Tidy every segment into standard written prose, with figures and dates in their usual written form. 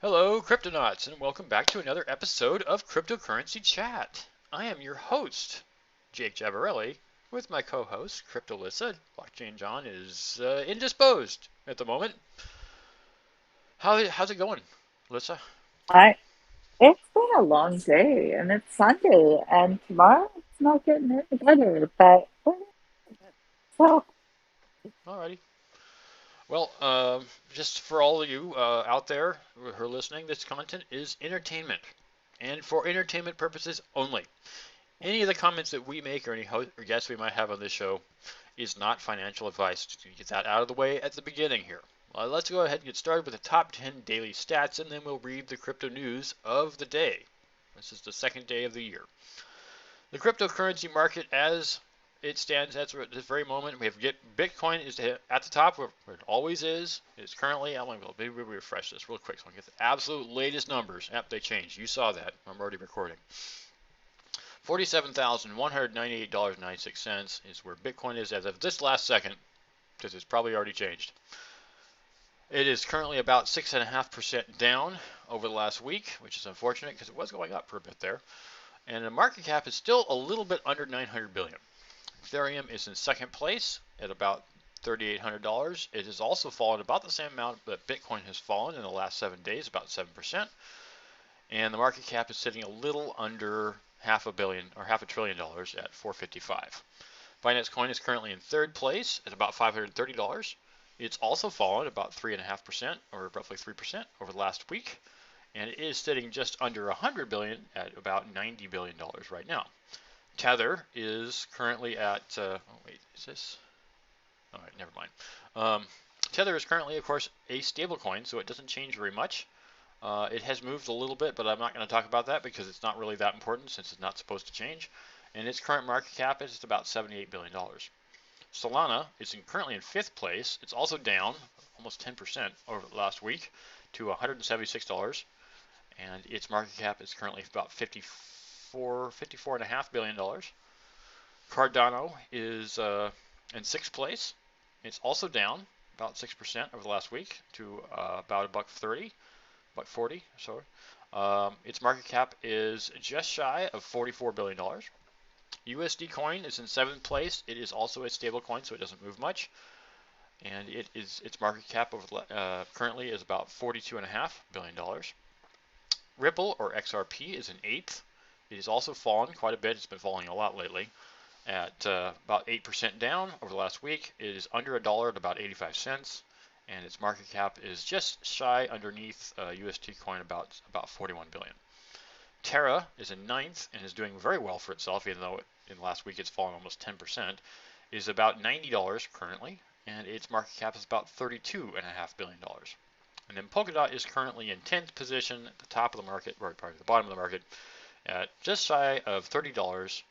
Hello, Cryptonauts, and welcome back to another episode of Cryptocurrency Chat. I am your host, Jake Jabarelli, with my co-host, Cryptolissa. Blockchain John is indisposed at the moment. How's it going, Lissa? I It's been a long day and it's Sunday and tomorrow it's not getting any better, but so Alrighty. Well, just for all of you out there who are listening, this content is entertainment, and for entertainment purposes only. Any of the comments that we make or any host or guests we might have on this show is not financial advice. To get that out of the way at the beginning here. Well, let's go ahead and get started with the top 10 daily stats, and then we'll read the crypto news of the day. This is the second day of the year. The cryptocurrency market, as it stands at this very moment, we have Bitcoin is at the top where it always is. It's currently, I'm going to maybe refresh this real quick so I can get the absolute latest numbers. Yep, they changed. You saw that. I'm already recording. $47,198.96 is where Bitcoin is as of this last second, because it's probably already changed. It is currently about 6.5% down over the last week, which is unfortunate because it was going up for a bit there. And the market cap is still a little bit under 900 billion. Ethereum is in second place at about $3,800. It has also fallen about the same amount that Bitcoin has fallen in the last 7 days, about 7%. And the market cap is sitting a little under half a trillion dollars at 455. Binance Coin is currently in third place at about $530. It's also fallen about 3.5% or roughly 3% over the last week, and it is sitting just under 100 billion at about $90 billion right now. Tether is currently at oh wait, is this? All right, never mind. Tether is currently, of course, a stablecoin, so it doesn't change very much. It has moved a little bit, but I'm not going to talk about that because it's not really that important since it's not supposed to change. And its current market cap is about $78 billion. Solana is currently in fifth place. It's also down almost 10% over the last week to $176. And its market cap is currently about $54.5 billion. Cardano is in sixth place. It's also down about 6% over the last week to about $1.30. $1.40, sorry. Its market cap is just shy of $44 billion. USD coin is in seventh place. It is also a stable coin, so it doesn't move much. And its market cap currently is about $42.5 billion. Ripple, or XRP, is in eighth. It has also fallen quite a bit. It's been falling a lot lately at about 8% down over the last week. It is under a dollar at about 85 cents. And its market cap is just shy underneath UST coin about 41 billion. Terra is in ninth and is doing very well for itself, even though in the last week it's fallen almost 10%. It is about $90 currently, and its market cap is about $32.5 billion. And then Polkadot is currently in 10th position at the top of the market, or probably the bottom of the market, at just shy of $30.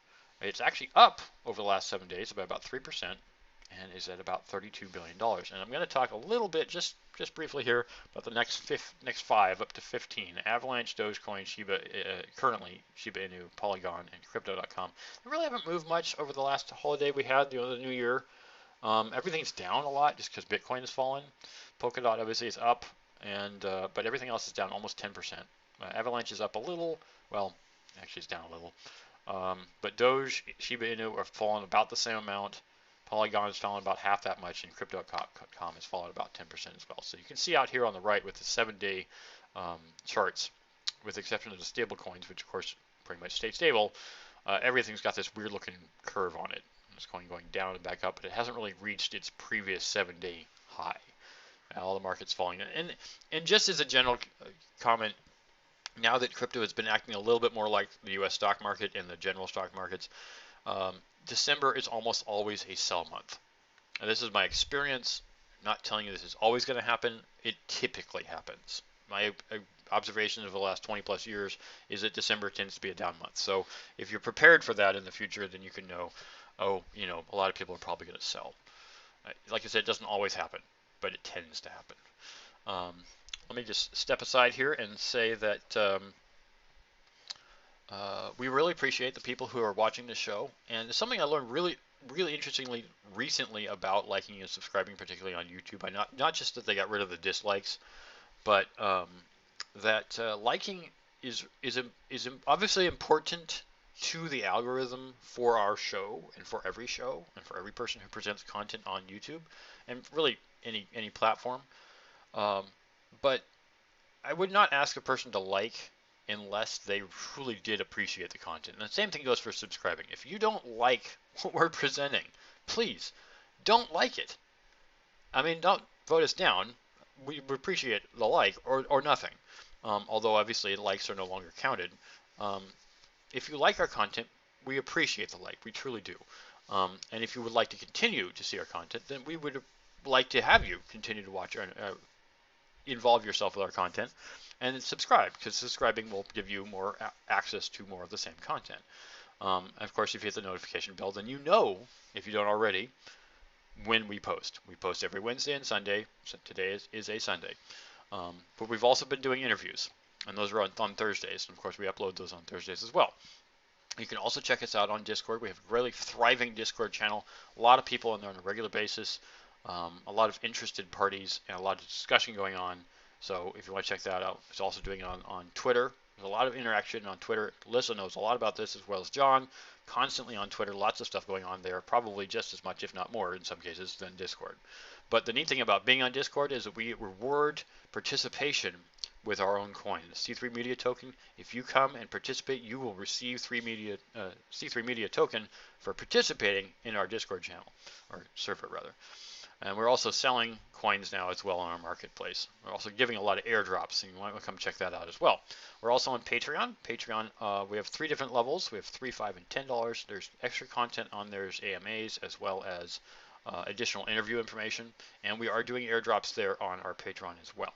It's actually up over the last 7 days by about 3%. And is at about $32 billion. And I'm going to talk a little bit, just briefly here, about the next five up to 15. Avalanche, Dogecoin, currently Shiba Inu, Polygon, and Crypto.com. They really haven't moved much over the last holiday we had, the new year. Everything's down a lot just because Bitcoin has fallen. Polkadot obviously is up, but everything else is down almost 10%. Avalanche is up a little. Well, actually it's down a little. But Doge, Shiba Inu are falling about the same amount. Polygon has fallen about half that much, and Crypto.com has fallen about 10% as well. So you can see out here on the right with the 7-day charts, with the exception of the stable coins, which of course pretty much stay stable, everything's got this weird looking curve on it. It's going down and back up, but it hasn't really reached its previous 7-day high. All the market's falling. And just as a general comment, now that crypto has been acting a little bit more like the U.S. stock market and the general stock markets, December is almost always a sell month. And this is my experience. I'm not telling you this is always going to happen. It typically happens. My observation of the last 20 plus years is that December tends to be a down month. So if you're prepared for that in the future, then you can know, a lot of people are probably going to sell. Like I said, it doesn't always happen, but it tends to happen. Let me just step aside here and say that we really appreciate the people who are watching this show, and it's something I learned really interestingly recently about liking and subscribing, particularly on YouTube. Not just that they got rid of the dislikes, but that liking is obviously important to the algorithm for our show and for every show and for every person who presents content on YouTube and really any platform. Um, but I would not ask a person to like unless they truly did appreciate the content. And the same thing goes for subscribing. If you don't like what we're presenting, please don't like it. I mean, don't vote us down. We appreciate the like or nothing. Although obviously likes are no longer counted. Um, if you like our content, we appreciate the like. We truly do. And if you would like to continue to see our content, then we would like to have you continue to watch our involve yourself with our content and subscribe, because subscribing will give you more access to more of the same content. Of course, if you hit the notification bell, then you know, if you don't already, when we post. We post every Wednesday and Sunday. So today is a Sunday. But we've also been doing interviews, and those are on Thursdays. And of course, we upload those on Thursdays as well. You can also check us out on Discord. We have a really thriving Discord channel. A lot of people in there on a regular basis. A lot of interested parties and a lot of discussion going on. So if you want to check that out, it's also doing it on Twitter. There's a lot of interaction on Twitter. Alyssa knows a lot about this, as well as John. Constantly on Twitter, lots of stuff going on there, probably just as much, if not more, in some cases, than Discord. But the neat thing about being on Discord is that we reward participation with our own coin, the C3 Media token. If you come and participate, you will receive C3 Media token for participating in our Discord channel, or server rather. And we're also selling coins now as well on our marketplace. We're also giving a lot of airdrops, and you want to come check that out as well. We're also on Patreon. Patreon, we have 3 different levels. We have $3, $5, and $10. There's extra content on there, there's AMAs, as well as additional interview information. And we are doing airdrops there on our Patreon as well.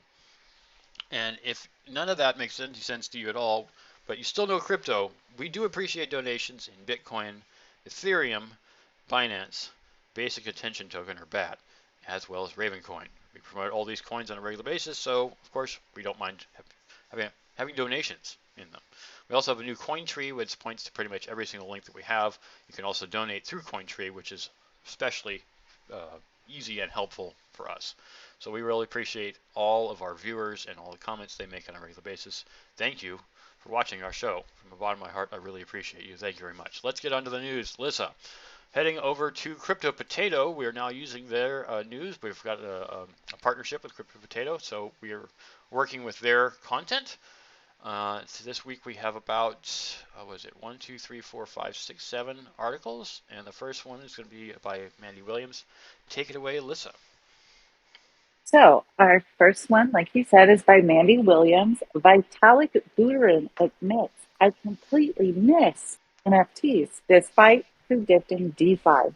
And if none of that makes any sense to you at all, but you still know crypto, we do appreciate donations in Bitcoin, Ethereum, Binance, Basic Attention Token, or BAT, as well as Ravencoin. We promote all these coins on a regular basis, so of course we don't mind having donations in them. We also have a new coin tree, which points to pretty much every single link that we have. You can also donate through Cointree, which is especially easy and helpful for us. So we really appreciate all of our viewers and all the comments they make on a regular basis. Thank you for watching our show. From the bottom of my heart, I really appreciate you. Thank you very much. Let's get on to the news. Lissa, heading over to Crypto Potato. We are now using their news. We've got a partnership with Crypto Potato, so we are working with their content. So this week we have about, 1, 2, 3, 4, 5, 6, 7 articles, and the first one is going to be by Mandy Williams. Take it away, Alyssa. So our first one, like you said, is by Mandy Williams. Vitalik Buterin admits, I completely miss NFTs despite predicting DeFi.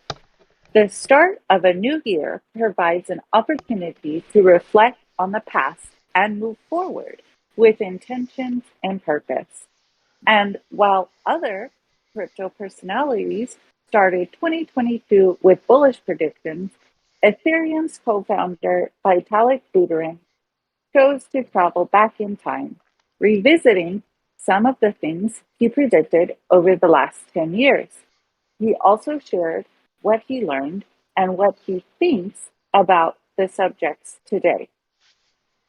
The start of a new year provides an opportunity to reflect on the past and move forward with intentions and purpose. And while other crypto personalities started 2022 with bullish predictions, Ethereum's co-founder Vitalik Buterin chose to travel back in time, revisiting some of the things he predicted over the last 10 years. He also shared what he learned and what he thinks about the subjects today.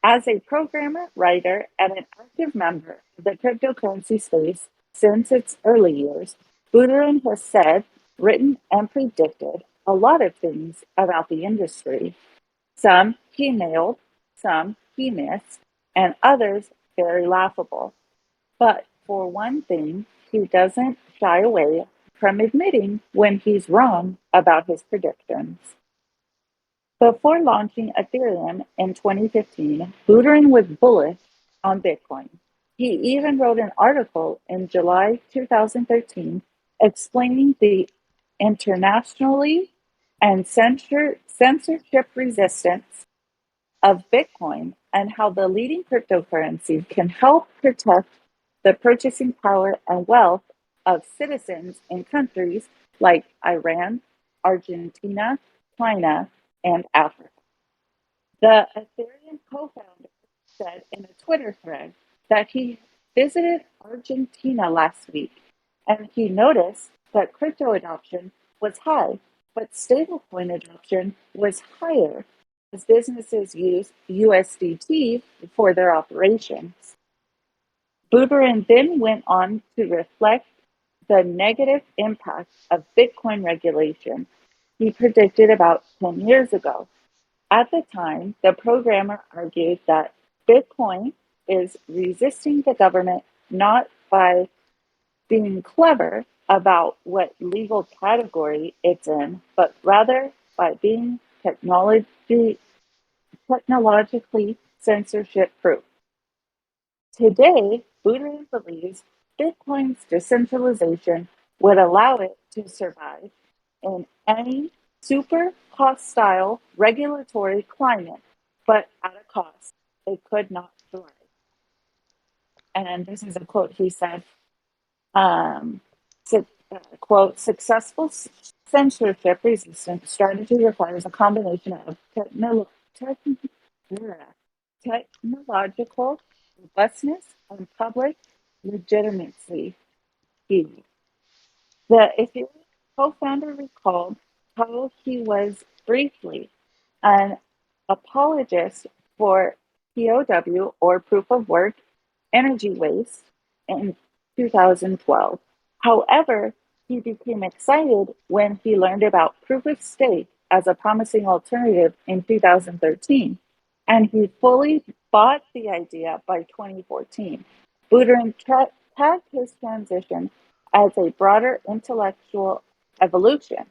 As a programmer, writer, and an active member of the cryptocurrency space since its early years, Buterin has said, written, and predicted a lot of things about the industry. Some he nailed, some he missed, and others very laughable. But for one thing, he doesn't shy away from admitting when he's wrong about his predictions. Before launching Ethereum in 2015, Buterin was bullish on Bitcoin. He even wrote an article in July 2013 explaining the internationally and censorship resistance of Bitcoin and how the leading cryptocurrency can help protect the purchasing power and wealth of citizens in countries like Iran, Argentina, China, and Africa. The Ethereum co-founder said in a Twitter thread that he visited Argentina last week and he noticed that crypto adoption was high, but stablecoin adoption was higher as businesses use USDT for their operations. Buterin then went on to reflect the negative impact of Bitcoin regulation he predicted about 10 years ago. At the time, the programmer argued that Bitcoin is resisting the government not by being clever about what legal category it's in, but rather by being technologically censorship proof. Today, Buterin believes Bitcoin's decentralization would allow it to survive in any super hostile regulatory climate, but at a cost. It could not thrive. And this is a quote he said, um, quote, successful censorship resistant strategy requires a combination of technological robustness and public legitimacy. The Ethereum co-founder recalled how he was briefly an apologist for POW, or proof of work energy waste, in 2012. However, he became excited when he learned about proof of stake as a promising alternative in 2013, and he fully bought the idea by 2014. Buterin tagged his transition as a broader intellectual evolution.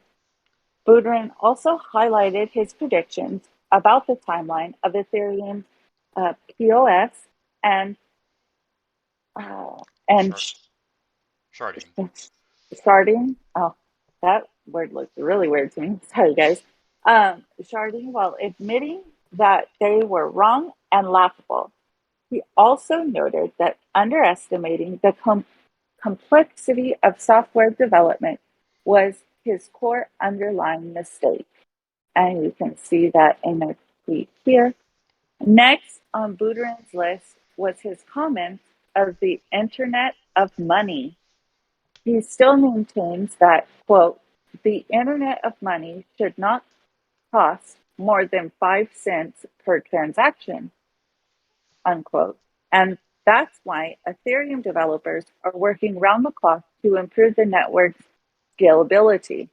Buterin also highlighted his predictions about the timeline of Ethereum's POS and and Sharding. sharding. Oh, that word looked really weird to me. Sorry, guys. Sharding, while admitting that they were wrong and laughable. He also noted that underestimating the complexity of software development was his core underlying mistake. And you can see that in a tweet here. Next on Buterin's list was his comment of the Internet of Money. He still maintains that, quote, the Internet of Money should not cost more than 5 cents per transaction, unquote. And that's why Ethereum developers are working round the clock to improve the network's scalability.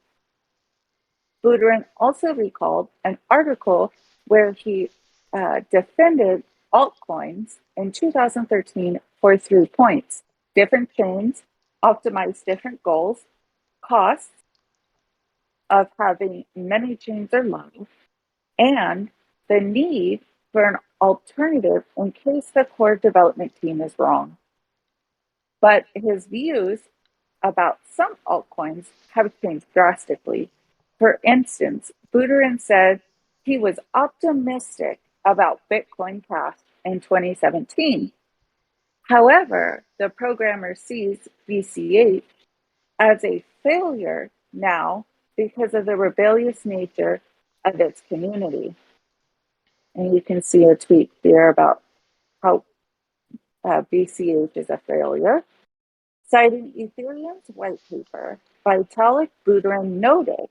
Buterin also recalled an article where he defended altcoins in 2013 for 3 points. Different chains optimize different goals, costs of having many chains are low, and the need for an alternative in case the core development team is wrong. But his views about some altcoins have changed drastically. For instance, Buterin said he was optimistic about Bitcoin Cash in 2017. However, the programmer sees BCH as a failure now because of the rebellious nature of its community. And you can see a tweet here about how BCH is a failure. Citing Ethereum's white paper, Vitalik Buterin noted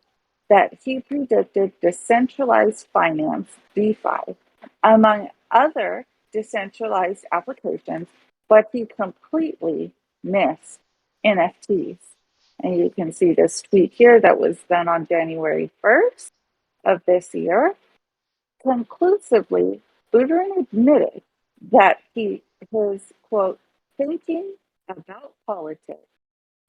that he predicted decentralized finance, DeFi, among other decentralized applications, but he completely missed NFTs. And you can see this tweet here that was done on January 1st of this year. Conclusively, Buterin admitted that his, quote, thinking about politics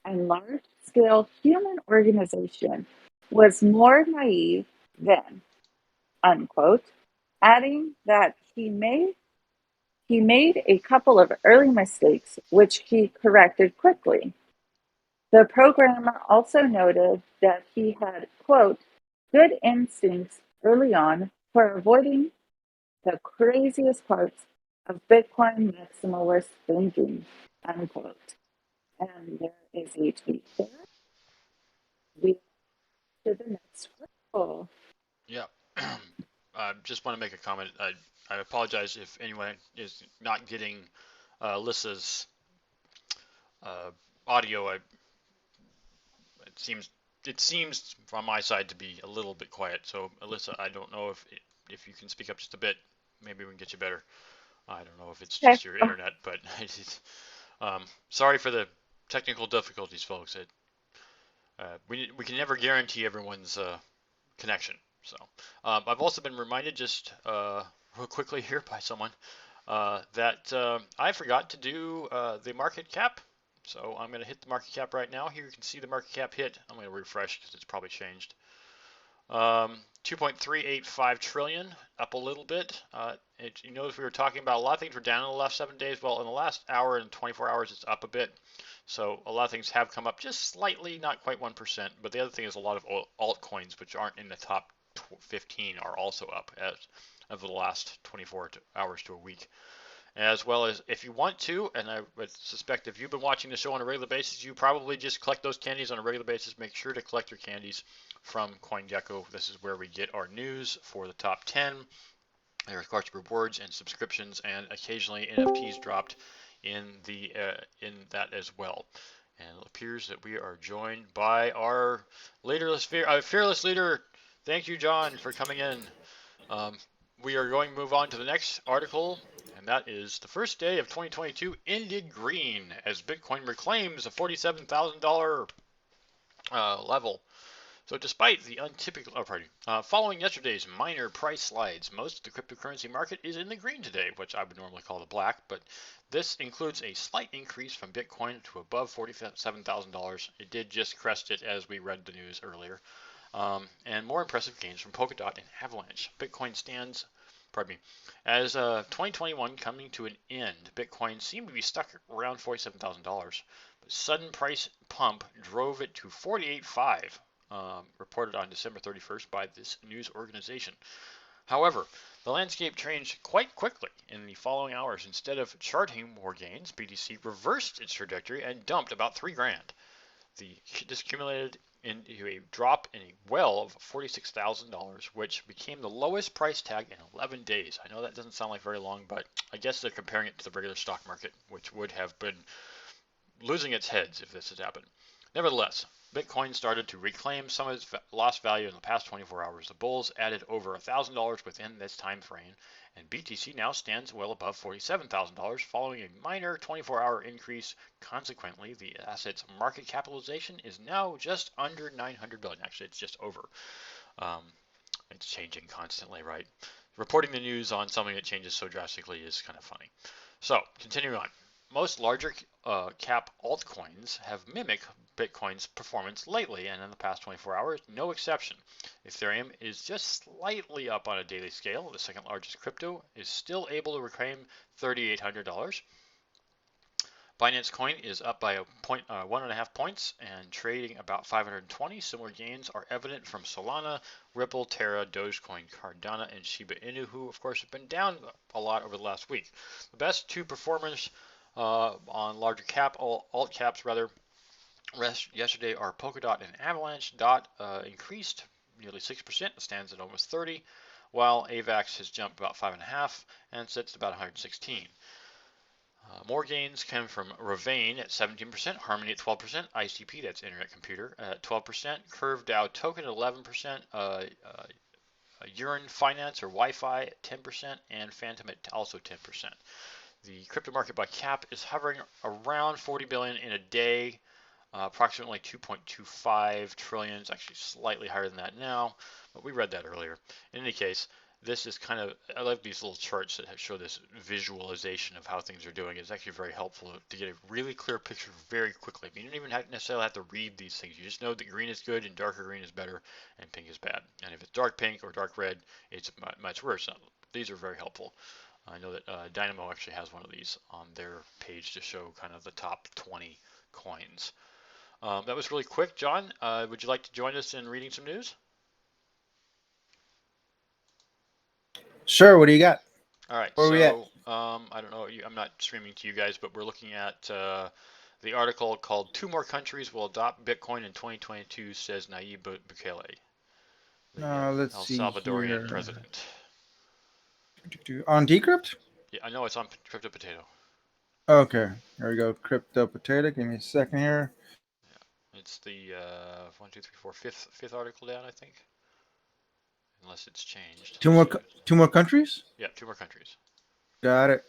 and large-scale human organization was more naive than, unquote, adding that he made a couple of early mistakes, which he corrected quickly. The programmer also noted that he had, quote, good instincts early on for avoiding the craziest parts of Bitcoin maximalist thinking, unquote. And there is a tweet there. We to the next article. Yeah. I just want to make a comment. I apologize if anyone is not getting Alyssa's audio. It seems from my side to be a little bit quiet. So Alyssa, I don't know if you can speak up just a bit. Maybe we can get you better. I don't know if it's Okay. just your internet, but Sorry for the technical difficulties, folks. We can never guarantee everyone's connection. So I've also been reminded just real quickly here by someone that I forgot to do the market cap. So I'm going to hit the market cap right now. Here you can see the market cap hit. I'm going to refresh because it's probably changed. 2.385 trillion, up a little bit. You notice we were talking about a lot of things were down in the last 7 days. Well, in the last hour and 24 hours, it's up a bit. So a lot of things have come up just slightly, not quite 1%. But the other thing is a lot of altcoins, which aren't in the top 15, are also up as of the last 24 hours to a week. As well as if you want to, and I would suspect if you've been watching the show on a regular basis, you probably just collect those candies on a regular basis. Make sure to collect your candies from CoinGecko. This is where we get our news for the top 10. There are, of course, rewards and subscriptions, and occasionally NFTs dropped in that as well. And it appears that we are joined by our fearless leader. Thank you, John, for coming in. We are going to move on to the next article, and that is the first day of 2022 ended green as Bitcoin reclaims a $47,000 level. So despite the untypical, following yesterday's minor price slides, most of the cryptocurrency market is in the green today, which I would normally call the black, but this includes a slight increase from Bitcoin to above $47,000. It did just crest it as we read the news earlier. And more impressive gains from Polkadot and Avalanche. Bitcoin stands, as 2021 coming to an end, Bitcoin seemed to be stuck around $47,000, but sudden price pump drove it to 48.5, reported on December 31st by this news organization. However, the landscape changed quite quickly in the following hours. Instead of charting more gains, BTC reversed its trajectory and dumped about $3,000. This accumulated into a drop in a well of $46,000, which became the lowest price tag in 11 days. I know that doesn't sound like very long, but I guess they're comparing it to the regular stock market, which would have been losing its heads if this had happened. Nevertheless, Bitcoin started to reclaim some of its lost value in the past 24 hours. The bulls added over $1,000 within this time frame, and BTC now stands well above $47,000 following a minor 24-hour increase. Consequently, the asset's market capitalization is now just under $900 billion. Actually, it's just over. It's changing constantly, right? Reporting the news on something that changes so drastically is kind of funny. So, continuing on. Most larger cap altcoins have mimicked Bitcoin's performance lately, and in the past 24 hours, no exception. Ethereum is just slightly up on a daily scale. The second largest crypto is still able to reclaim $3,800. Binance Coin is up by 1.5 points and trading about 520. Similar gains are evident from Solana, Ripple, Terra, Dogecoin, Cardano, and Shiba Inu, who of course have been down a lot over the last week. The best two performers on larger cap, alt caps rather, yesterday are Polkadot and Avalanche. Dot increased nearly 6%, stands at almost 30, while AVAX has jumped about 5.5 and sits about 116. More gains come from Ravane at 17%, Harmony at 12%, ICP, that's Internet Computer, at 12%, Curve DAO Token at 11%, Urine Finance or Wi-Fi at 10%, and Phantom at also 10%. The crypto market by cap is hovering around 40 billion in a day, approximately 2.25 trillion. It's actually slightly higher than that now, but we read that earlier. In any case, this is kind of, I like these little charts that show this visualization of how things are doing. It's actually very helpful to get a really clear picture very quickly. I mean, you don't even necessarily have to read these things. You just know that green is good and darker green is better and pink is bad. And if it's dark pink or dark red, it's much worse. These are very helpful. I know that Dynamo actually has one of these on their page to show kind of the top 20 coins. That was really quick. John, would you like to join us in reading some news? Sure. What do you got? All right. Where are we at? I don't know. I'm not streaming to you guys, but we're looking at the article called "Two More Countries Will Adopt Bitcoin in 2022," says Nayib Bukele, the Let's El see Salvadorian here. president. On Decrypt? Yeah, I know it's on Crypto Potato. Okay. Here we go. Crypto Potato. Give me a second here. Yeah, it's the 1, 2, 3, 4, fifth article down, I think. Unless it's changed. Two more countries? Yeah, two more countries. Got it.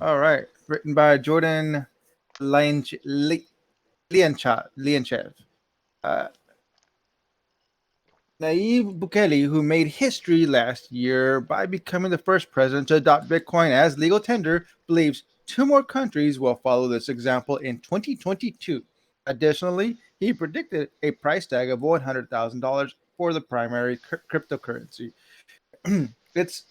All right. Written by Jordan Lianchev. Uh, Nayib Bukele, who made history last year by becoming the first president to adopt Bitcoin as legal tender, believes two more countries will follow this example in 2022. Additionally, he predicted a price tag of $100,000 for the primary cryptocurrency. it's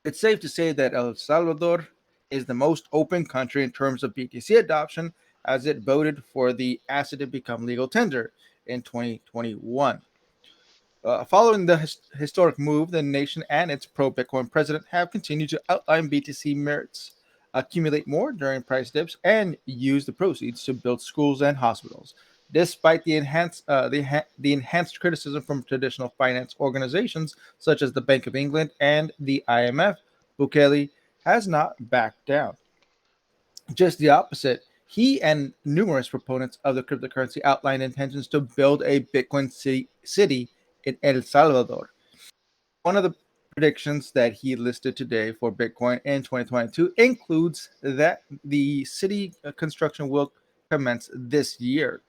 it's safe to say that El Salvador is the most open country in terms of BTC adoption, as it voted for the asset to become legal tender in 2021. Following the historic move, the nation and its pro Bitcoin president have continued to outline BTC merits, accumulate more during price dips, and use the proceeds to build schools and hospitals. Despite the enhanced criticism from traditional finance organizations such as the Bank of England and the IMF, Bukele has not backed down. Just the opposite. He and numerous proponents of the cryptocurrency outlined intentions to build a Bitcoin city in El Salvador. One of the predictions that he listed today for Bitcoin in 2022 includes that the city construction will commence this year.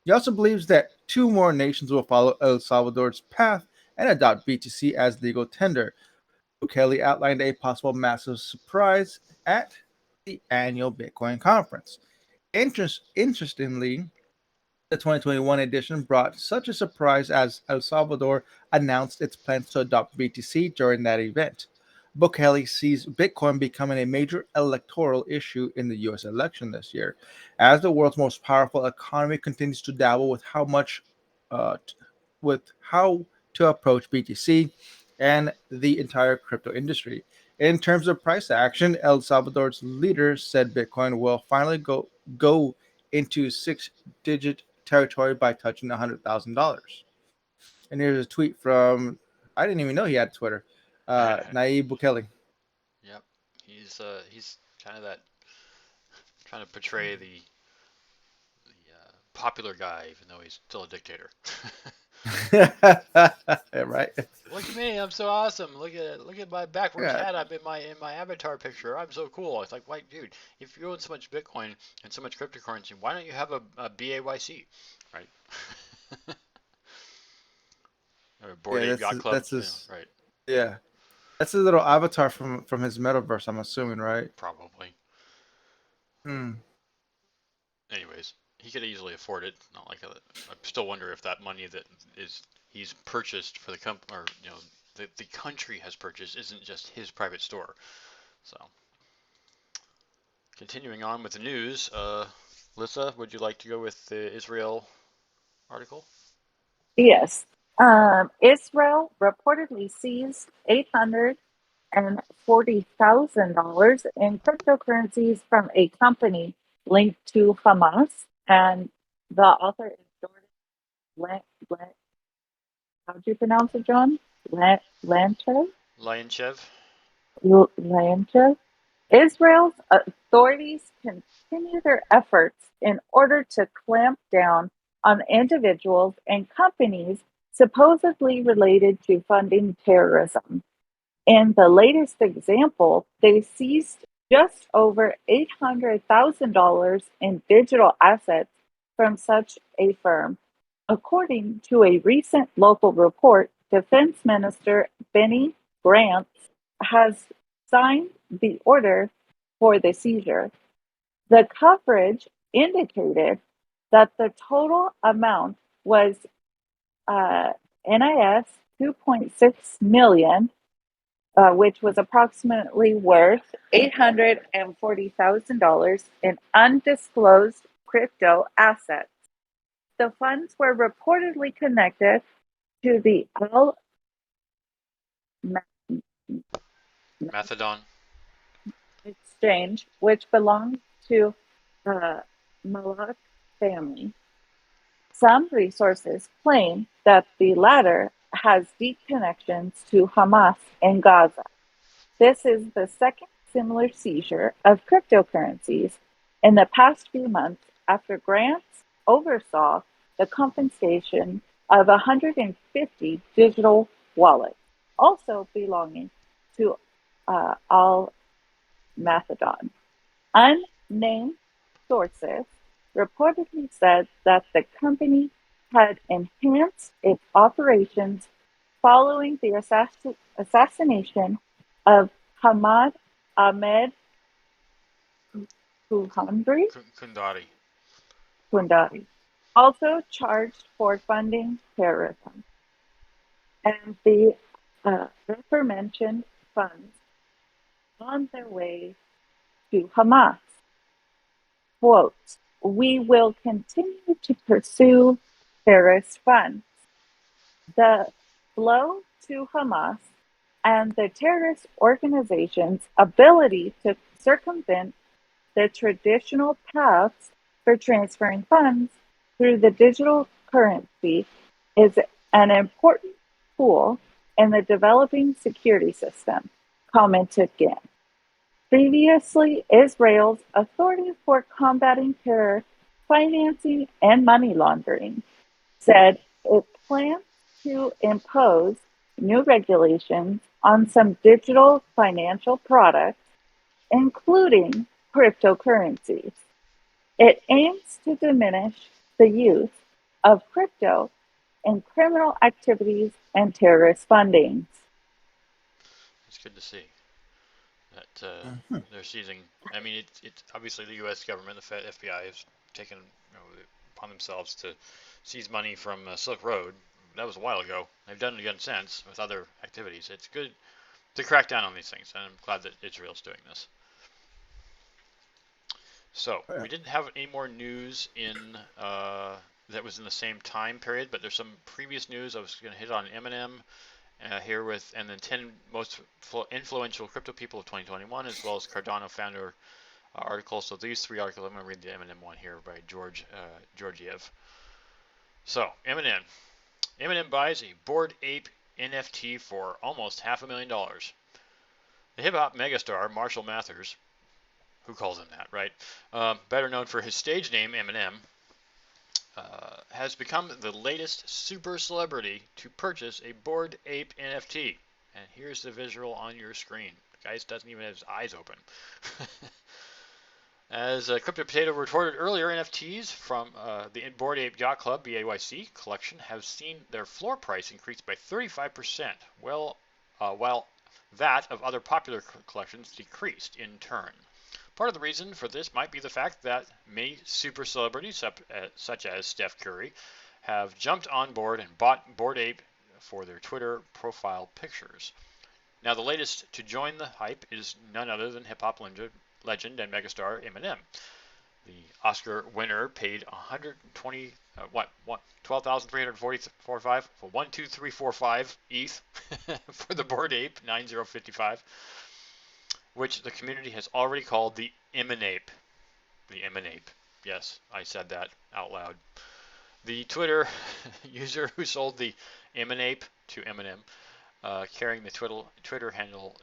He also believes that two more nations will follow El Salvador's path and adopt BTC as legal tender. Bukele outlined a possible massive surprise at the annual Bitcoin conference. Interestingly, the 2021 edition brought such a surprise as El Salvador announced its plans to adopt BTC during that event. Bukele sees Bitcoin becoming a major electoral issue in the US election this year, as the world's most powerful economy continues to dabble with uh, with how to approach BTC and the entire crypto industry. In terms of price action, El Salvador's leader said Bitcoin will finally go into six-digit territory by touching $100,000. And here's a tweet from, I didn't even know he had Twitter, Nayib Bukele. Yep, he's kind of that trying to portray the popular guy, even though he's still a dictator. Right? Look at me, I'm so awesome. Look at my backwards Yeah. hat I'm in my avatar picture. I'm so cool. It's like, wait, dude, if you own so much Bitcoin and so much cryptocurrency, why don't you have a BAYC, right? Or Board Yeah, Ape Yacht Club, that's you know, his. right? Yeah, that's his little avatar from his metaverse. I'm assuming, right? Probably. Hmm. Anyways, he could easily afford it. Not like I still wonder if that money that is he's purchased for the company, or the country has purchased, isn't just his private store. So, continuing on with the news, Lissa, would you like to go with the Israel article? Yes. Israel reportedly seized $840,000 in cryptocurrencies from a company linked to Hamas. And the author is Jordan how do you pronounce it, John? Lanchev? Lionchev? Lanchev? Israel's authorities continue their efforts in order to clamp down on individuals and companies supposedly related to funding terrorism. In the latest example, they seized just over $800,000 in digital assets from such a firm. According to a recent local report, Defense Minister Benny Gantz has signed the order for the seizure. The coverage indicated that the total amount was NIS 2.6 million, which was approximately worth $840,000 in undisclosed crypto assets. The funds were reportedly connected to the Al Macedon? exchange, which belonged to the Malak family. Some resources claim that the latter has deep connections to Hamas in Gaza. This is the second similar seizure of cryptocurrencies in the past few months after Grants oversaw the confiscation of 150 digital wallets, also belonging to Al Macedon. Unnamed sources reportedly said that the company had enhanced its operations following the assassination of Hamad Ahmed Kundari, Kundari. also charged for funding terrorism. And the aforementioned funds on their way to Hamas. Quote, we will continue to pursue terrorist funds. The flow to Hamas and the terrorist organization's ability to circumvent the traditional paths for transferring funds through the digital currency is an important tool in the developing security system, commented Ginn. Previously, Israel's Authority for Combating Terror, Financing, and Money Laundering said it plans to impose new regulations on some digital financial products, including cryptocurrencies. It aims to diminish the use of crypto in criminal activities and terrorist funding. It's good to see that they're seizing. I mean, it's obviously the U.S. government, the FBI, has taken upon themselves to seize money from Silk Road. That was a while ago. They've done it again since with other activities. It's good to crack down on these things, and I'm glad that Israel's doing this. So we didn't have any more news in that was in the same time period, but there's some previous news. I was going to hit on Eminem here with, and the 10 most influential crypto people of 2021, as well as Cardano founder articles. So these three articles, I'm going to read the Eminem one here by Georgiev. So Eminem buys a Bored Ape NFT for almost $500,000. The hip-hop megastar Marshall Mathers, who calls him that, right? Better known for his stage name, Eminem, has become the latest super celebrity to purchase a Bored Ape NFT. And here's the visual on your screen. The guy doesn't even have his eyes open. As Crypto Potato reported earlier, NFTs from the Bored Ape Yacht Club BAYC collection have seen their floor price increase by 35%, while that of other popular collections decreased in turn. Part of the reason for this might be the fact that many super celebrities, such as Steph Curry, have jumped on board and bought Bored Ape for their Twitter profile pictures. Now, the latest to join the hype is none other than hip-hop legend and megastar Eminem. The Oscar winner paid $12,345 for 12345 ETH for the Bored Ape 9055, which the community has already called the Eminem. The Eminem. Yes, I said that out loud. The Twitter user who sold the Eminem to Eminem, carrying the Twitter handle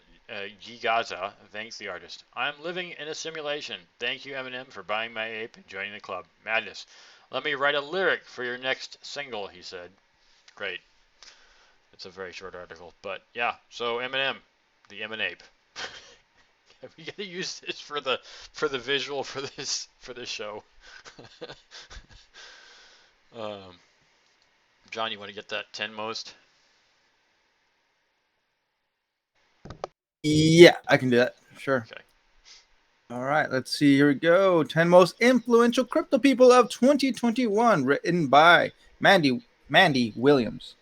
Gigaza, thanks the artist. I'm living in a simulation. Thank you, Eminem, for buying my ape and joining the club. Madness. Let me write a lyric for your next single, he said. Great. It's a very short article, but yeah. So Eminem, the Eminem. We gotta use this for the visual for this show. John, you want to get that 10 most? Yeah, I can do that. Sure. Okay. All right, let's see. Here we go. 10 most influential crypto people of 2021, written by Mandy Williams.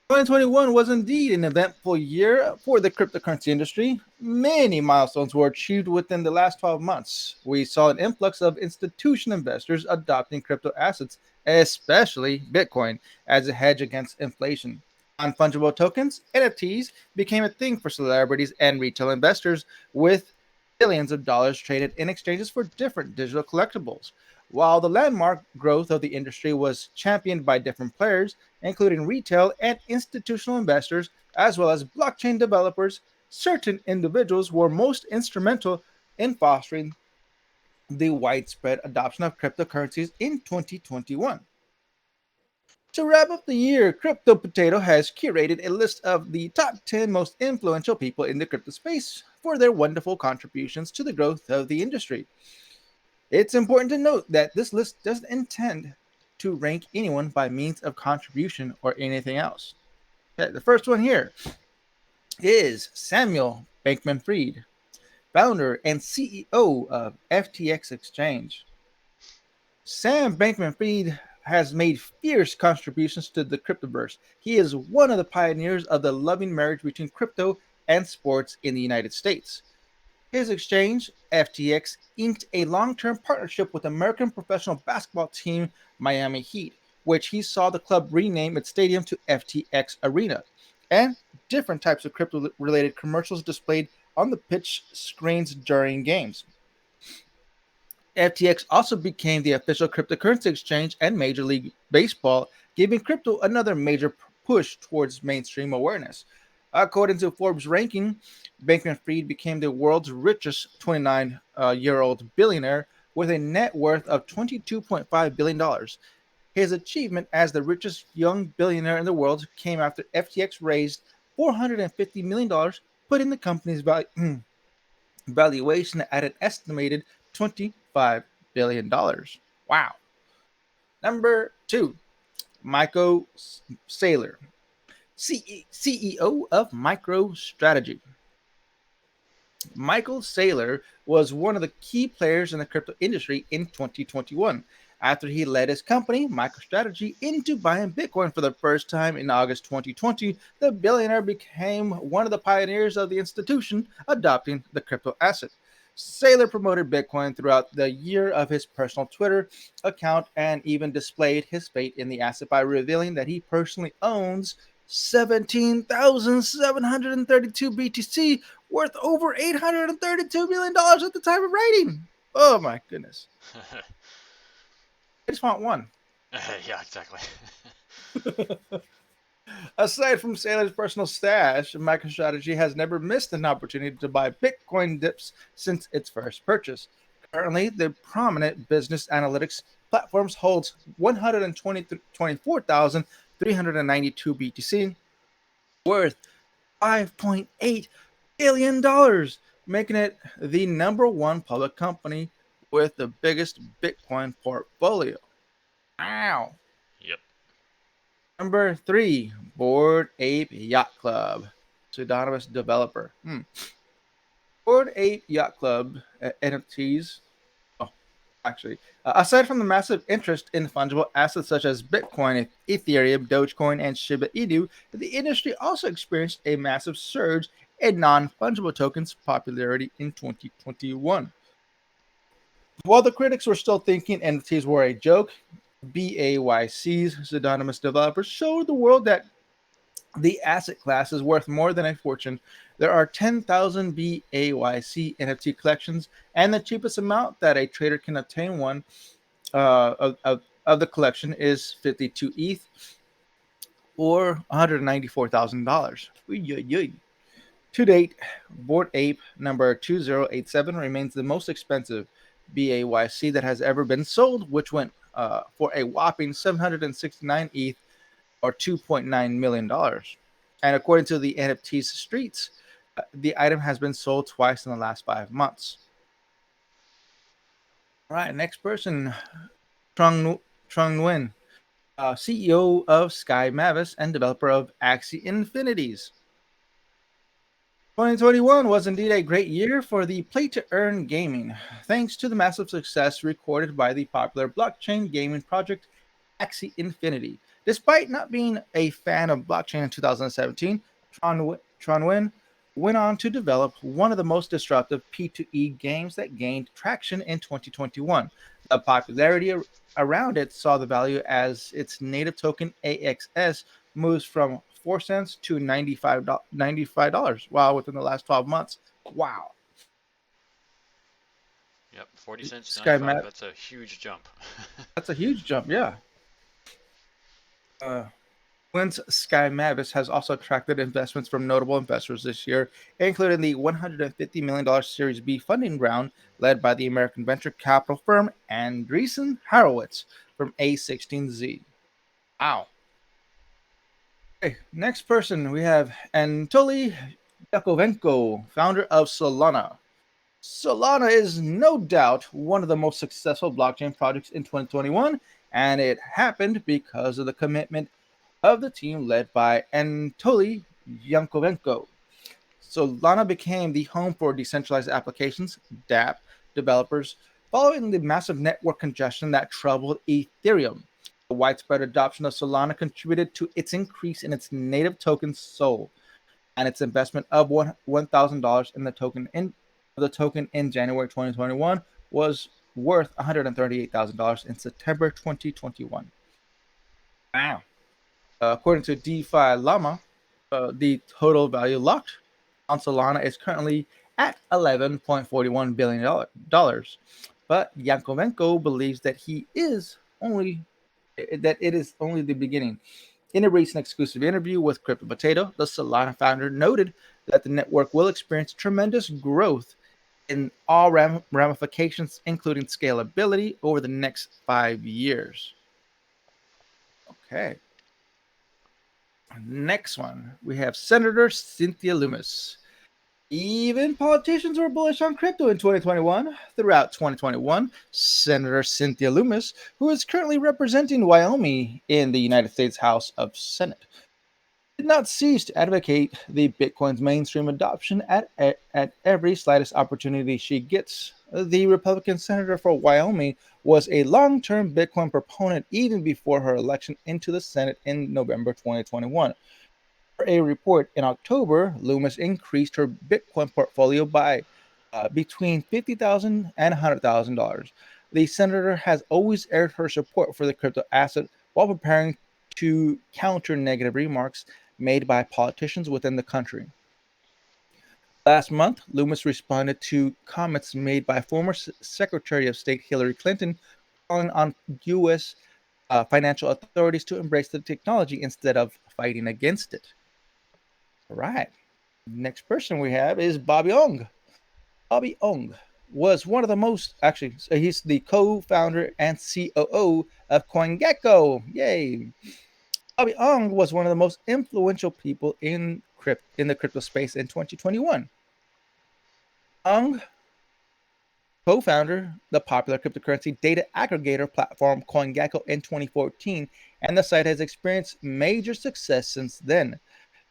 2021 was indeed an eventful year for the cryptocurrency industry. Many milestones were achieved within the last 12 months. We saw an influx of institutional investors adopting crypto assets, especially Bitcoin, as a hedge against inflation. Non-fungible tokens, NFTs, became a thing for celebrities and retail investors, with billions of dollars traded in exchanges for different digital collectibles. While the landmark growth of the industry was championed by different players, including retail and institutional investors, as well as blockchain developers, certain individuals were most instrumental in fostering the widespread adoption of cryptocurrencies in 2021. To wrap up the year, Crypto Potato has curated a list of the top 10 most influential people in the crypto space for their wonderful contributions to the growth of the industry. It's important to note that this list doesn't intend to rank anyone by means of contribution or anything else. Okay, the first one here is Samuel Bankman Fried, founder and CEO of FTX Exchange. Sam Bankman Fried has made fierce contributions to the cryptoverse. He is one of the pioneers of the loving marriage between crypto and sports in the United States. His exchange, FTX, inked a long term partnership with American professional basketball team Miami Heat, which he saw the club rename its stadium to FTX Arena, and different types of crypto related commercials displayed on the pitch screens during games. FTX also became the official cryptocurrency exchange and Major League Baseball, giving crypto another major push towards mainstream awareness. According to Forbes ranking, Bankman Fried became the world's richest 29-year-old billionaire with a net worth of $22.5 billion. His achievement as the richest young billionaire in the world came after FTX raised $450 million, putting the company's valuation at an estimated $25 billion. Wow. Number two, Michael Saylor, CEO of MicroStrategy. Michael Saylor was one of the key players in the crypto industry in 2021 after he led his company, MicroStrategy, into buying Bitcoin for the first time in August 2020. The billionaire became one of the pioneers of the institution adopting the crypto asset. Saylor promoted Bitcoin throughout the year of his personal Twitter account and even displayed his faith in the asset by revealing that he personally owns 17,732 BTC, worth over $832 million at the time of writing. Oh my goodness. I just want one. Yeah, exactly. Aside from Saylor's personal stash, MicroStrategy has never missed an opportunity to buy Bitcoin dips since its first purchase. Currently, the prominent business analytics platforms holds 124,392 BTC, worth $5.8 billion, making it the number one public company with the biggest Bitcoin portfolio. Wow. Yep. Number three, Board Ape Yacht Club, pseudonymous developer. Board Ape Yacht Club NFTs. Oh, actually, aside from the massive interest in fungible assets such as Bitcoin, Ethereum, Dogecoin, and Shiba Inu, the industry also experienced a massive surge in non fungible tokens' popularity in 2021. While the critics were still thinking NFTs were a joke, BAYC's pseudonymous developers showed the world that the asset class is worth more than a fortune. There are 10,000 BAYC NFT collections, and the cheapest amount that a trader can obtain one of the collection is 52 ETH or $194,000. To date, Board Ape number 2087 remains the most expensive BAYC that has ever been sold, which went for a whopping 769 ETH or $2.9 million. And according to the NFT's streets, the item has been sold twice in the last 5 months. All right, next person, Trung Nguyen, CEO of Sky Mavis and developer of Axie Infinities. 2021 was indeed a great year for the play to earn gaming, thanks to the massive success recorded by the popular blockchain gaming project Axie Infinity. Despite not being a fan of blockchain in 2017, Tronwyn went on to develop one of the most disruptive P2E games that gained traction in 2021. The popularity around it saw the value as its native token AXS moves from 4 cents to $95. Wow, within the last 12 months. Wow. Yep. 40 cents to Sky 95. Map, That's a huge jump. that's a huge jump, yeah. Uh, Wynn's Sky Mavis has also attracted investments from notable investors this year, including the $150 million Series B funding round led by the American venture capital firm Andreessen Horowitz from A16Z. Wow. Okay, next person we have Anatoly Yakovenko, founder of Solana. Solana is no doubt one of the most successful blockchain projects in 2021, and it happened because of the commitment of the team led by Anatoly Yankovenko. Solana became the home for decentralized applications, DApp, developers, following the massive network congestion that troubled Ethereum. The widespread adoption of Solana contributed to its increase in its native token SOL, and its investment of $1,000 in the token in January 2021 was worth $138,000 in September 2021. Wow. According to DeFi Llama, the total value locked on Solana is currently at $11.41 billion. But Yankovenko believes that it is only the beginning. In a recent exclusive interview with Crypto Potato, the Solana founder noted that the network will experience tremendous growth in all ramifications, including scalability, over the next 5 years. Okay. Next one, we have Senator Cynthia Loomis. Even politicians were bullish on crypto in 2021. Throughout 2021, Senator Cynthia Loomis, who is currently representing Wyoming in the United States House of Senate, did not cease to advocate the Bitcoin's mainstream adoption at every slightest opportunity she gets. The Republican senator for Wyoming was a long-term Bitcoin proponent even before her election into the Senate in November 2021. A report in October, Loomis increased her Bitcoin portfolio by between $50,000 and $100,000. The senator has always aired her support for the crypto asset while preparing to counter negative remarks made by politicians within the country. Last month, Loomis responded to comments made by former Secretary of State Hillary Clinton calling on U.S. Financial authorities to embrace the technology instead of fighting against it. All right. Next person we have is Bobby Ong. Bobby Ong was one of the he's the co-founder and COO of CoinGecko. Yay. Bobby Ong was one of the most influential people in the crypto space in 2021. Ong co-founder the popular cryptocurrency data aggregator platform CoinGecko in 2014, and the site has experienced major success since then.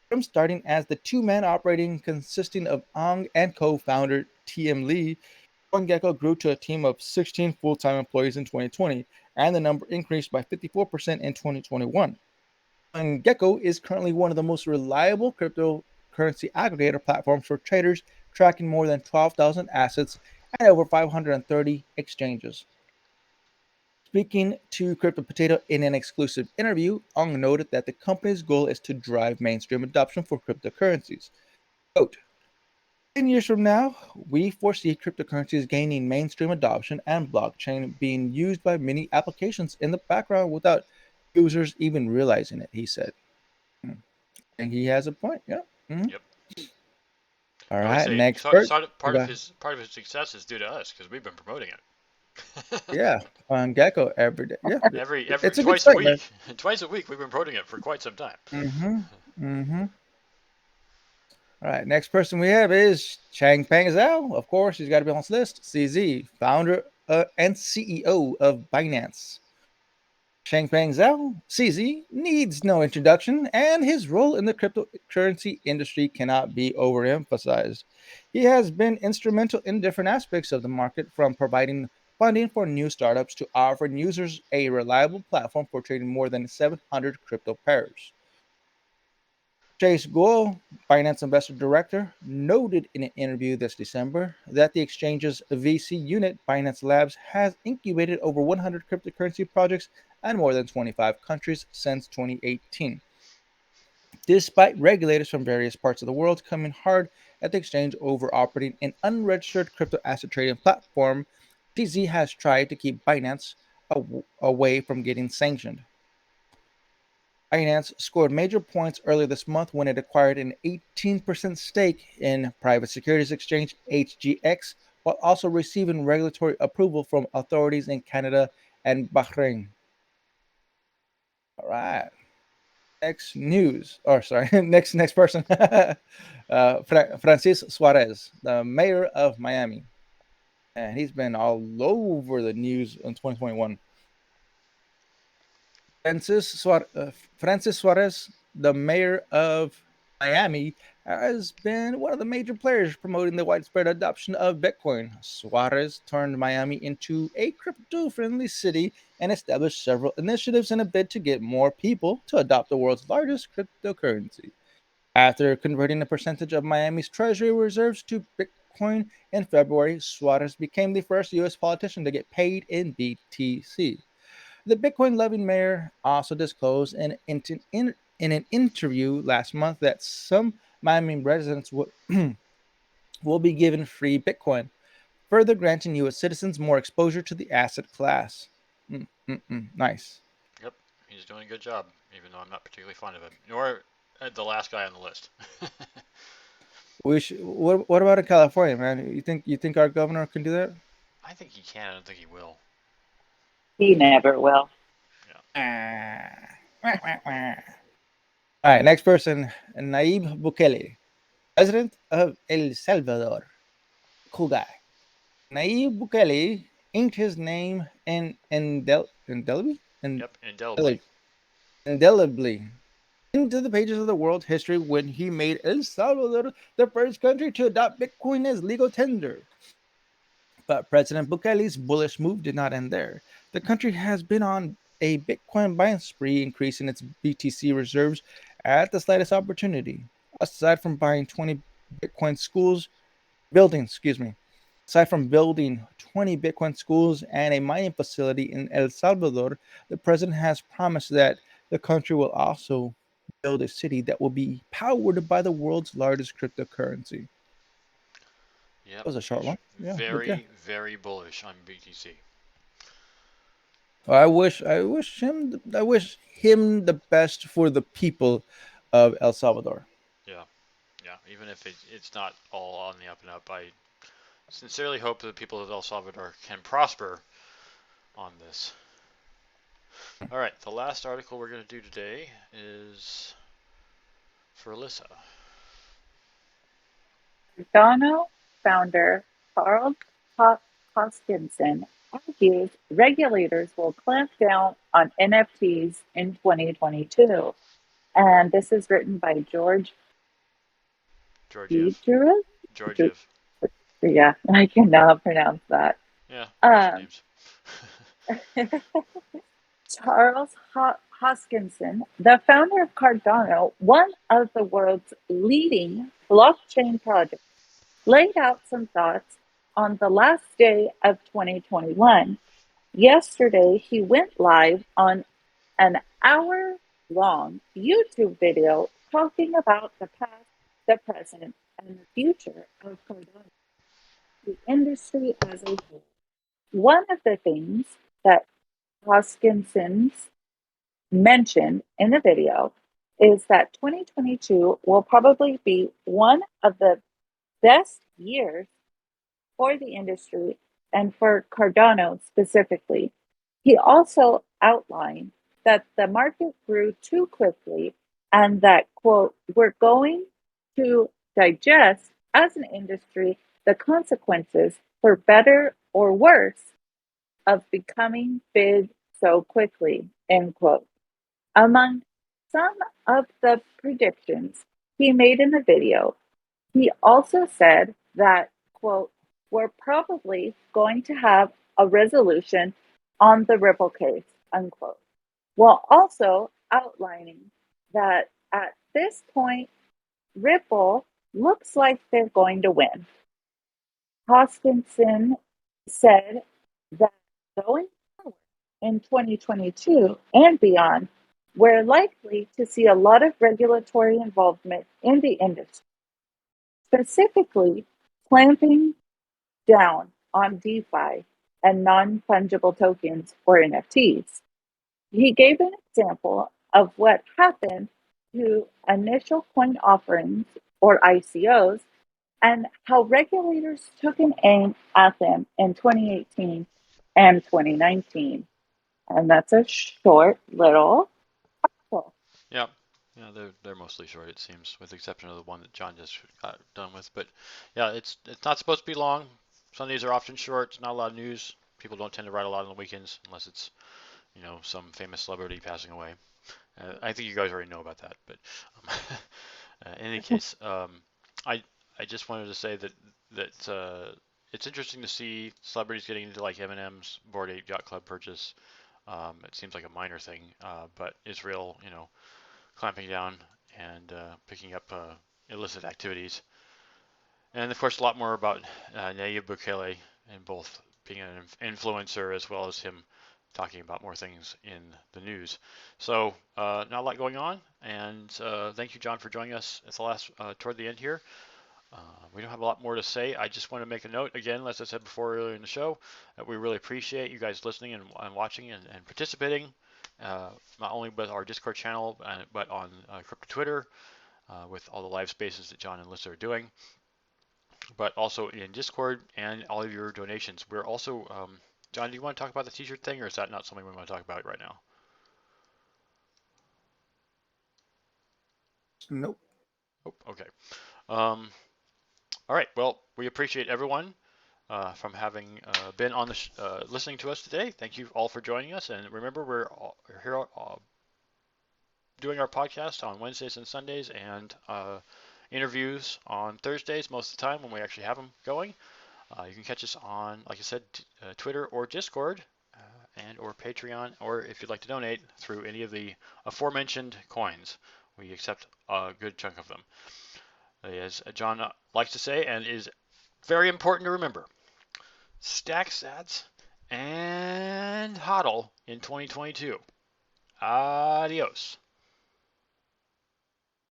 From starting as the two-man operating consisting of Ong and co-founder TM Lee, CoinGecko grew to a team of 16 full-time employees in 2020, and the number increased by 54% in 2021. CoinGecko is currently one of the most reliable cryptocurrency aggregator platforms for traders, tracking more than 12,000 assets and over 530 exchanges. Speaking to Crypto Potato in an exclusive interview, Ong noted that the company's goal is to drive mainstream adoption for cryptocurrencies. Quote, 10 years from now, we foresee cryptocurrencies gaining mainstream adoption and blockchain being used by many applications in the background without users even realizing it, he said. And he has a point, yeah. Mm-hmm. Yep. All I would right, say next person. part of his success is due to us because we've been promoting it. Yeah, on Gecko every day. Yeah, every it's a good twice a site, man. week. Twice a week we've been promoting it for quite some time. Mm-hmm. Mm-hmm. All right, next person we have is Chang Pangasel. Of course, he's got to be on this list. CZ, founder and CEO of Binance. Chang Pangasel, CZ, needs no introduction, and his role in the cryptocurrency industry cannot be overemphasized. He has been instrumental in different aspects of the market, from providing funding for new startups to offering users a reliable platform for trading more than 700 crypto pairs. Chase Gould, Finance Investor Director, noted in an interview this December that the exchange's VC unit, Binance Labs, has incubated over 100 cryptocurrency projects in more than 25 countries since 2018. Despite regulators from various parts of the world coming hard at the exchange over operating an unregistered crypto asset trading platform, TZ has tried to keep Binance away from getting sanctioned. Binance scored major points earlier this month when it acquired an 18% stake in private securities exchange HGX, while also receiving regulatory approval from authorities in Canada and Bahrain. All right. Next news, or sorry, next person. Francis Suarez, the mayor of Miami. And he's been all over the news in 2021. Francis Suarez, the mayor of Miami, has been one of the major players promoting the widespread adoption of Bitcoin. Suarez turned Miami into a crypto friendly city and established several initiatives in a bid to get more people to adopt the world's largest cryptocurrency. After converting a percentage of Miami's treasury reserves to Bitcoin in February, Suarez became the first U.S. politician to get paid in BTC. The Bitcoin loving mayor also disclosed in an interview last month that some Miami residents will be given free Bitcoin, further granting U.S. citizens more exposure to the asset class. Nice. Yep, he's doing a good job, even though I'm not particularly fond of him, nor the last guy on the list. What about in California, man? You think our governor can do that? I think he can. I don't think he will. He never will. Ah. All right, next person, Nayib Bukele, president of El Salvador. Cool guy. Nayib Bukele inked his name Yep, indelibly. indelibly into the pages of the world history when he made El Salvador the first country to adopt Bitcoin as legal tender. But President Bukele's bullish move did not end there. The country has been on a Bitcoin buying spree, increasing its BTC reserves at the slightest opportunity. Aside from buying 20 Bitcoin schools, building, excuse me, aside from building 20 Bitcoin schools and a mining facility in El Salvador, the president has promised that the country will also build a city that will be powered by the world's largest cryptocurrency. Yep, That was a short he's one. Yeah, but yeah. very bullish on BTC. I wish him the best for the people of El Salvador. Yeah, yeah. Even if it's not all on the up and up, I sincerely hope that the people of El Salvador can prosper on this. All right, the last article we're going to do today is for Alyssa. Cardano founder Carl Hoskinson argues regulators will clamp down on NFTs in 2022. And this is written by George Georgiev. Deidre. Georgiev. Yeah, I cannot pronounce that. Yeah, Russian names. Charles Hoskinson, the founder of Cardano, one of the world's leading blockchain projects, laid out some thoughts on the last day of 2021. Yesterday, he went live on an hour-long YouTube video talking about the past, the present, and the future of Cardano, the industry as a whole. One of the things that Hoskinson's mentioned in the video is that 2022 will probably be one of the best years for the industry and for Cardano specifically. He also outlined that the market grew too quickly and that, quote, we're going to digest as an industry the consequences, for better or worse, of becoming big so quickly, end quote. Among some of the predictions he made in the video, he also said that, quote, we're probably going to have a resolution on the Ripple case, unquote, while also outlining that at this point, Ripple looks like they're going to win. Hoskinson said that going forward in 2022 and beyond, we're likely to see a lot of regulatory involvement in the industry, specifically clamping down on DeFi and non-fungible tokens or NFTs. He gave an example of what happened to initial coin offerings or ICOs and how regulators took an aim at them in 2018 and 2019. And that's a short little article. Yeah, yeah, they're mostly short, it seems, with the exception of the one that John just got done with. But yeah, it's not supposed to be long. Sundays are often short. Not a lot of news. People don't tend to write a lot on the weekends unless it's some famous celebrity passing away. I think you guys already know about that, but in any case, I I just wanted to say that it's interesting to see celebrities getting into like Eminem's Bored Ape Yacht Club purchase. It seems like a minor thing, but Israel, clamping down and picking up illicit activities. And of course, a lot more about Nayib Bukele and both being an influencer as well as him talking about more things in the news. So not a lot going on, and thank you, John, for joining us at the last toward the end here. We don't have a lot more to say. I just want to make a note again, as I said before earlier in the show, that we really appreciate you guys listening and watching and participating, not only with our Discord channel, but on Crypto Twitter with all the live spaces that John and Lisa are doing, but also in Discord and all of your donations. We're also, John, do you want to talk about the t-shirt thing, or is that not something we want to talk about right now? Nope. Oh, okay. All right. Well, we appreciate everyone from having been on the listening to us today. Thank you all for joining us. And remember, we're here doing our podcast on Wednesdays and Sundays, and interviews on Thursdays most of the time when we actually have them going. You can catch us on, like I said, Twitter or Discord, and or Patreon, or if you'd like to donate through any of the aforementioned coins. We accept a good chunk of them. As John likes to say, and is very important to remember, stack SATS and HODL in 2022. Adios.